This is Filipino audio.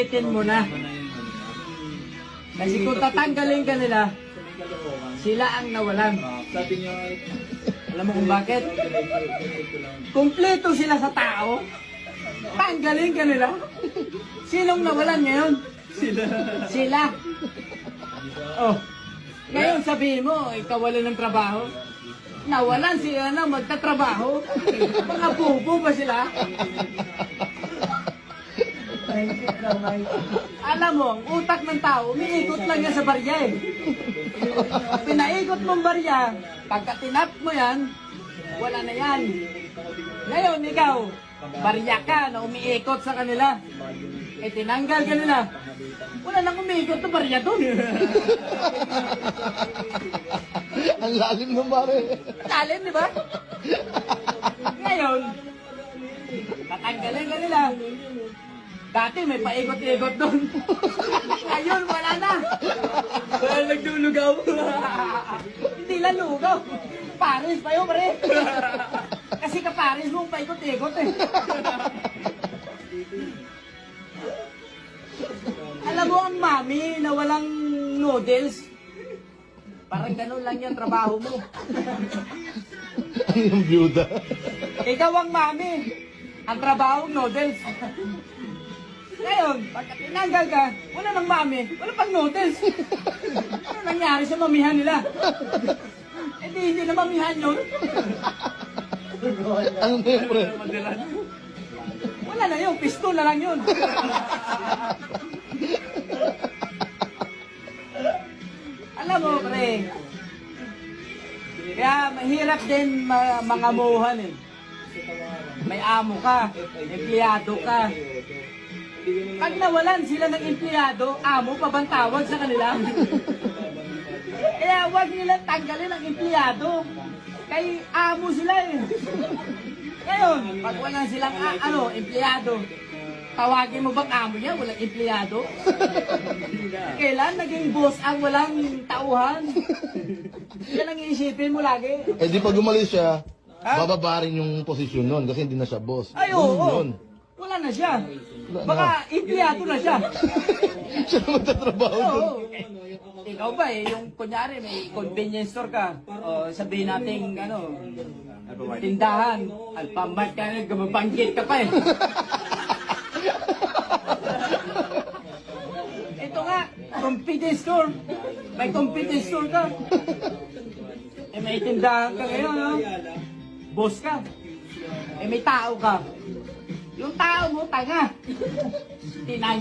Itin mo na. Kasi kung tatanggalin ka nila, sila ang nawalan. Sabi niya, Alam mo kung bakit? Kumpleto sila sa tao. Tanggalin ka nila. Sinong nawalan ngayon? Sila. Oh. Ngayon sabihin mo, ikaw wala ng trabaho. Nawalan sila na magtatrabaho. Mga bubo ba sila? Alam mo, ang utak ng tao, umiikot lang yan sa barya eh. Pinaikot mong barya, pagka tinap mo yan, wala na yan. Ngayon, ikaw, barya ka na umiikot sa kanila. Eh, tinanggal ka nila. Wala nang umiikot na barya doon. Ang lalim ng mare. Lalim, di ba? Ngayon, tatanggalin ka nila. Dati may paikot-ikot doon. Ngayon, wala na. Wala nagdulugaw. Hindi lang lugaw. Paris pa yun, pare. Kasi ka-Paris mo, paikot-ikot eh. Alam mo ang mami na walang noodles? Parang ganun lang yung trabaho mo. Ang yung byuda. Ikaw ang mami. Ang trabaho, noodles. Ngayon, pagka tinanggal ka, wala nang mami, wala pang noodles. Ano nangyari sa mamihan nila? Hindi na mamihan yun. Ano na yun, pre? Wala na yun, pisto na lang yun. Alam mo, pre, kaya mahirap din mga muhan eh. May amo ka, empleyado ka. Pag nawalan sila ng empleyado, amo pa bang tawag sa kanila? Kaya huwag nilang tanggalin ang empleyado. Kay amo sila eh. Ngayon, pag wala silang empleyado, tawagin mo bang amo niya? Walang empleyado? Kailan naging boss ang walang tauhan? Yan ang iisipin mo lagi. Eh di pag umalis siya, bababa rin yung posisyon nun kasi hindi na siya boss. Ay, Ganun oo. yun. Wala na siya. Baka empleyado na siya. Siya na magtatrabaho dun. Oo. Ikaw ba eh, yung kunyari may convenience store ka, o sabihin natin, tindahan, Alphamart ka na, gumabanggit ka pa eh. Ito nga, convenience store. May convenience store ka. Eh may tindahan ka ngayon, no? Boss ka. Eh may tao ka. Yung tao mo, tanga. Tinang